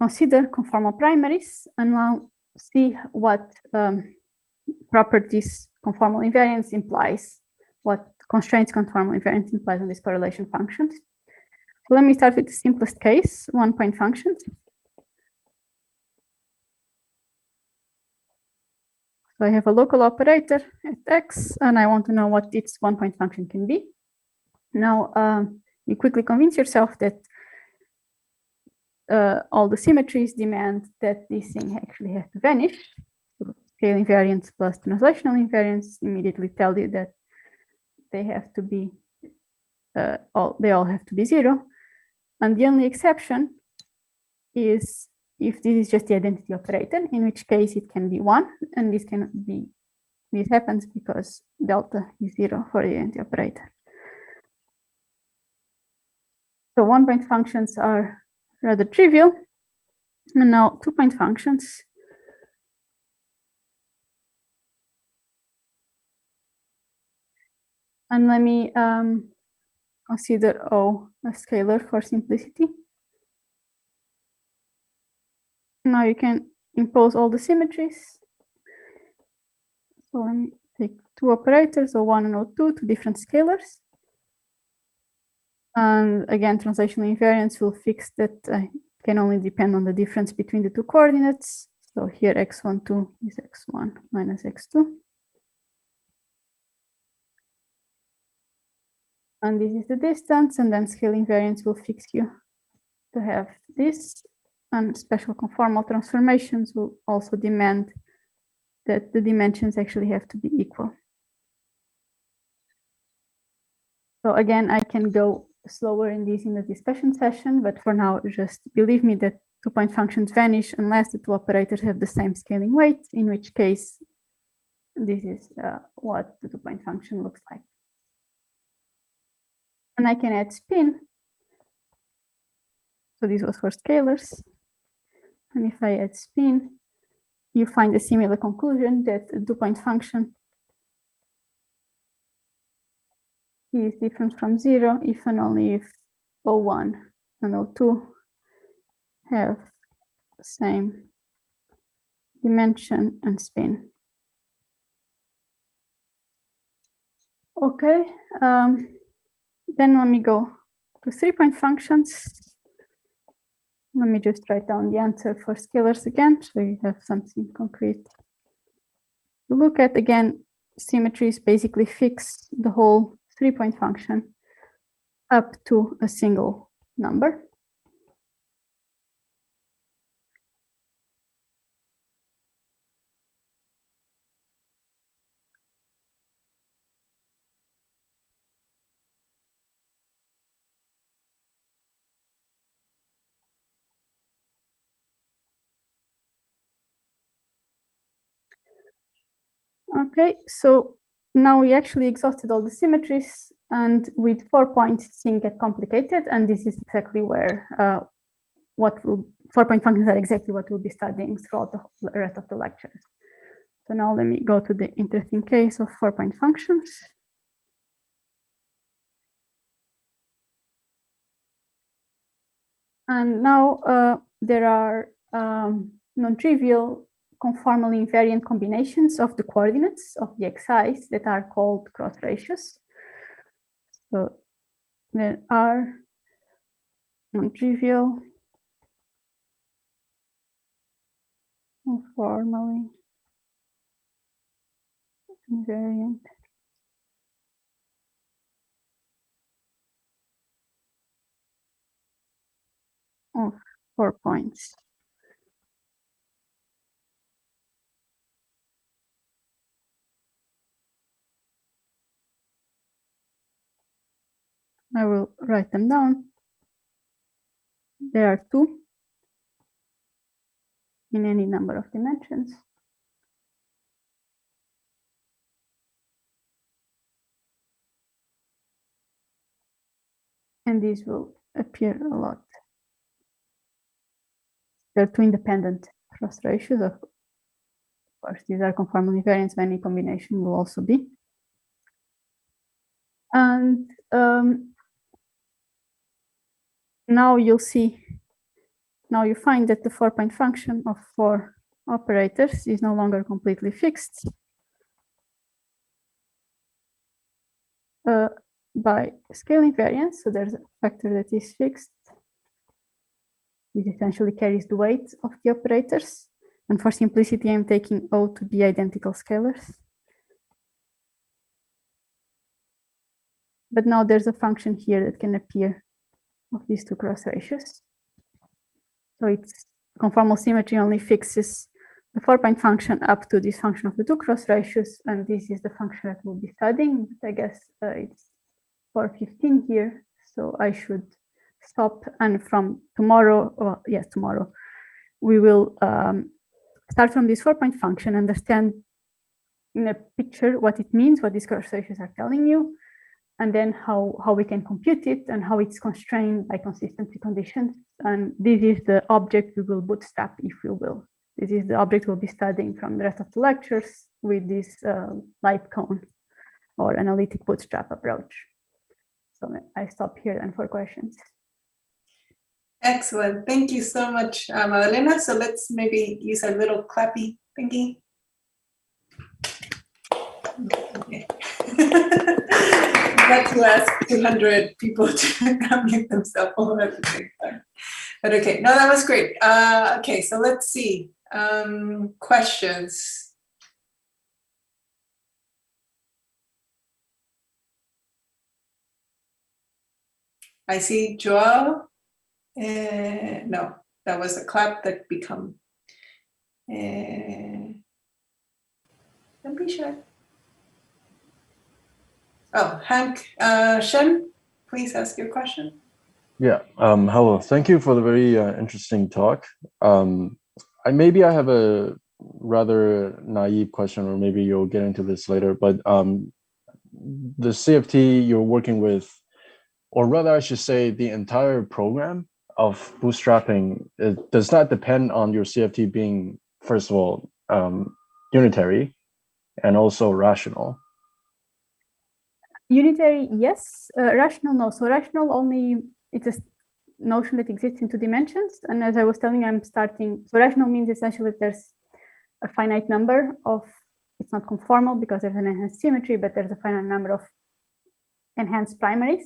consider conformal primaries and now see what properties conformal invariance implies, what constraints conformal invariance implies on these correlation functions. So let me start with the simplest case, 1-point functions. So I have a local operator at x, and I want to know what its one-point function can be. Now, you quickly convince yourself that all the symmetries demand that this thing actually has to vanish. So scale invariance plus translational invariance immediately tell you that they have to be they all have to be 0, and the only exception is if this is just the identity operator, in which case it can be 1, and this cannot be. This happens because delta is 0 for the identity operator. So one-point functions are rather trivial, and now two-point functions. And let me consider O a scalar for simplicity. Now you can impose all the symmetries. So let me take two operators, O1 and O2, two different scalars. And again, translational invariance will fix that can only depend on the difference between the two coordinates. So here x12 is x1 minus x2. And this is the distance, and then scale invariance will fix you to have this. And special conformal transformations will also demand that the dimensions actually have to be equal. So again, I can go slower in this in the discussion session, but for now, just believe me that two-point functions vanish unless the two operators have the same scaling weight, in which case this is what the two-point function looks like. And I can add spin. So this was for scalars. And if I add spin, you find a similar conclusion that the two-point function is different from 0 if and only if O1 and O2 have the same dimension and spin. Okay, then let me go to three-point functions. Let me just write down the answer for scalars again, so you have something concrete to look at. Again, symmetries basically fix the whole three-point function up to a single number. Okay, so now we actually exhausted all the symmetries, and with 4 points things get complicated, and this is exactly where 4-point functions are exactly what we'll be studying throughout the rest of the lectures. So now let me go to the interesting case of 4-point functions. And now there are non-trivial conformally invariant combinations of the coordinates of the xi's that are called cross ratios. So there are non-trivial conformally invariant of 4 points. I will write them down. There are 2 in any number of dimensions. And these will appear a lot. There are 2 independent cross ratios. Of course, these are conformally invariants. Any combination will also be. And now you'll see, now you find that the 4-point function of 4 operators is no longer completely fixed by scale invariance. So there's a factor that is fixed. It essentially carries the weight of the operators. And for simplicity, I'm taking O to be identical scalars. But now there's a function here that can appear of these two cross ratios. So it's conformal symmetry only fixes the 4-point function up to this function of the two cross ratios, and this is the function that we'll be studying. But I guess it's 4:15 here, so I should stop. And from tomorrow, well, yes, tomorrow, we will start from this 4-point function, understand in a picture what it means, what these cross ratios are telling you, and then how we can compute it and how it's constrained by consistency conditions. And this is the object we will bootstrap, if you will. This is the object we'll be studying from the rest of the lectures with this light cone or analytic bootstrap approach. So I stop here then for questions. Excellent. Thank you so much, Madalena. So let's maybe use our little clappy thingy. Okay. Not to ask 200 people to unmute themselves all at the same time. But okay, no, that was great. Okay, so let's see. Questions. I see Joao. No, that was a clap that become. Don't be shy. Oh, Hank Shen, please ask your question. Yeah, hello. Thank you for the very interesting talk. Maybe I have a rather naive question, or maybe you'll get into this later, but the CFT you're working with, or rather I should say the entire program of bootstrapping, it does not depend on your CFT being, first of all, unitary and also rational. Unitary, yes. Rational, no. So rational only, it's a notion that exists in 2 dimensions. And as I was telling you, I'm starting, so rational means essentially there's a finite number of, it's not conformal because there's an enhanced symmetry, but there's a finite number of enhanced primaries.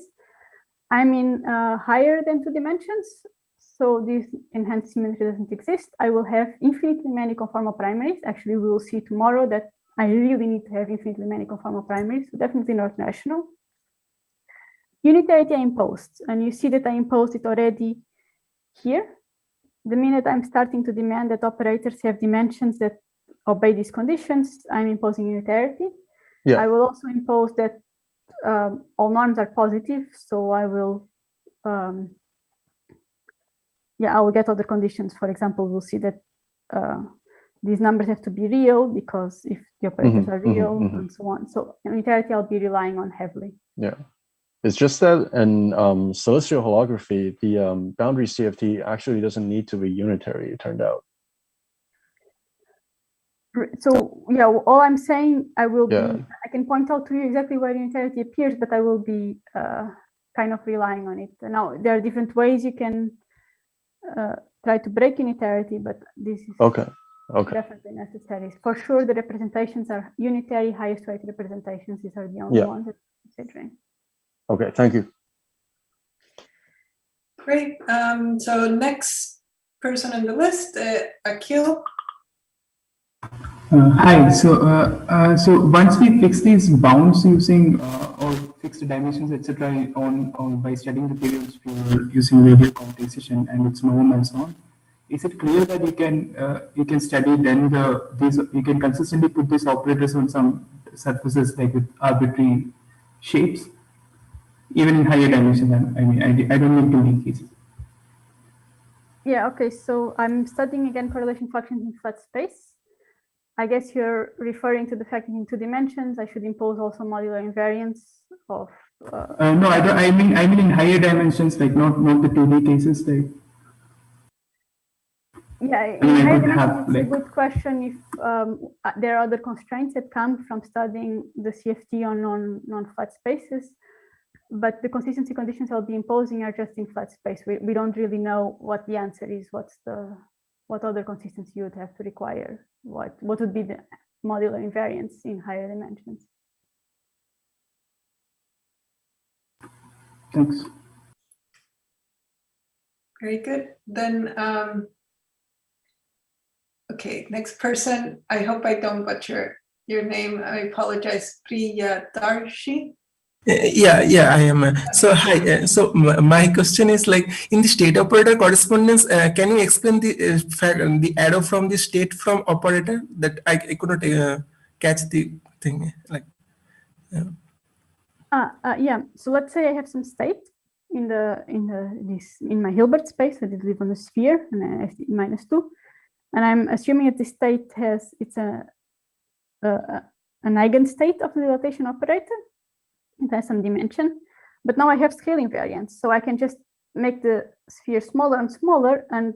I'm in higher than 2 dimensions. So this enhanced symmetry doesn't exist. I will have infinitely many conformal primaries. Actually, we will see tomorrow that I really need to have infinitely many conformal primaries, so definitely not rational. Unitarity I imposed, and you see that I imposed it already here. The minute I'm starting to demand that operators have dimensions that obey these conditions, I'm imposing unitarity. Yeah. I will also impose that all norms are positive, so I will, I will get other conditions. For example, we'll see that these numbers have to be real because if the operators are real and so on. So unitarity I'll be relying on heavily. Yeah, it's just that in celestial holography, the boundary CFT actually doesn't need to be unitary, it turned out. So yeah, all I'm saying, I will be, I can point out to you exactly where unitarity appears, but I will be kind of relying on it. Now, there are different ways you can try to break unitarity, but this is definitely necessary. For sure, the representations are unitary, highest weight representations. These are the only ones that I'm considering. Okay, thank you. Great. So next person on the list, Akil. Hi. So once we fix these bounds using or fixed dimensions, etc., on by studying the periods for using radial quantization and its norm and so on, is it clear that you can study then you can consistently put these operators on some surfaces like with arbitrary shapes, even in higher dimensions? I mean, I don't mean 2D cases. Yeah. Okay. So I'm studying again correlation functions in flat space. I guess you're referring to the fact that in 2 dimensions, I should impose also modular invariance of. No, I don't. I mean in higher dimensions, like not the 2D cases, like. Yeah, in higher dimensions, it's a good question if there are other constraints that come from studying the CFT on non-flat spaces, but the consistency conditions I'll be imposing are just in flat space. We don't really know what the answer is. What other consistency you would have to require? What would be the modular invariance in higher dimensions? Thanks. Very good. Then, Okay, next person. I hope I don't butcher your name. I apologize. Priyadarshi. Yeah, I am. So hi. So my question is like in the state operator correspondence, can you explain the arrow from the state from operator that I could not catch the thing like. Yeah. So let's say I have some state in my Hilbert space that is live on the sphere and I have -2, and I'm assuming that the state it's an eigenstate of the dilatation operator. It has some dimension, but now I have scale invariance, so I can just make the sphere smaller and smaller, and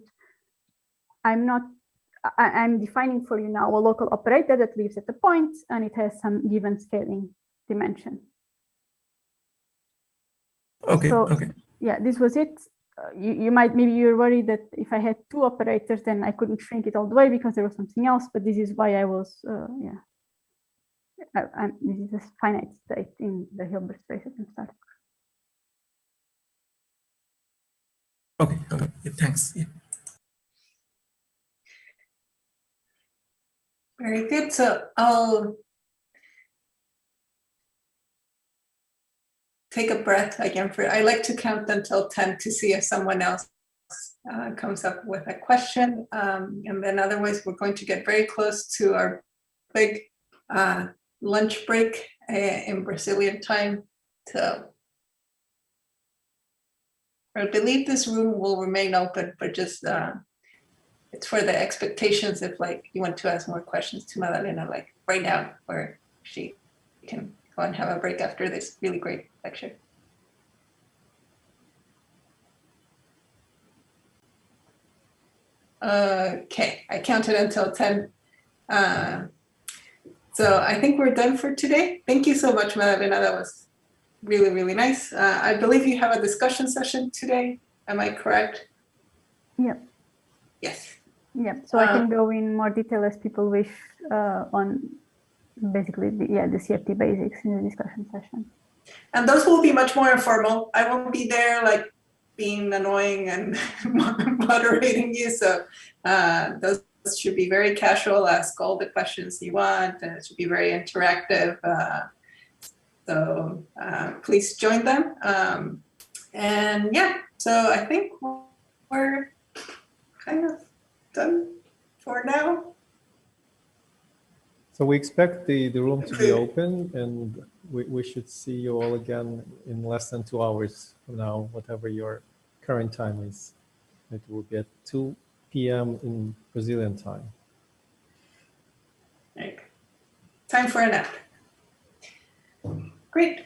I'm defining for you now a local operator that lives at the point, and it has some given scaling dimension. Okay. So, okay. Yeah, this was it. Maybe you're worried that if I had 2 operators, then I couldn't shrink it all the way because there was something else. But this is why I was, yeah. This is a finite state in the Hilbert space at the start. Okay. Yeah, thanks. Yeah. Very good. So I'll take a breath again. I like to count until 10 to see if someone else comes up with a question. And then otherwise, we're going to get very close to our big lunch break in Brazilian time. So I believe this room will remain open, but just it's for the expectations if like you want to ask more questions to Madalena, like right now, where she can go and have a break after this really great lecture. Okay, I counted until 10. So I think we're done for today. Thank you so much, Madalena. That was really, really nice. I believe you have a discussion session today. Am I correct? Yeah. Yes. Yeah, so I can go in more detail as people wish on basically the CFT basics in the discussion session. And those will be much more informal. I won't be there like being annoying and moderating you. So those should be very casual, ask all the questions you want, and it should be very interactive. So please join them. And yeah, so I think we're kind of done for now. So we expect the room to be open, and we should see you all again in less than 2 hours from now, whatever your current time is. It will be at 2 p.m. in Brazilian time. Right. Time for a nap. Great.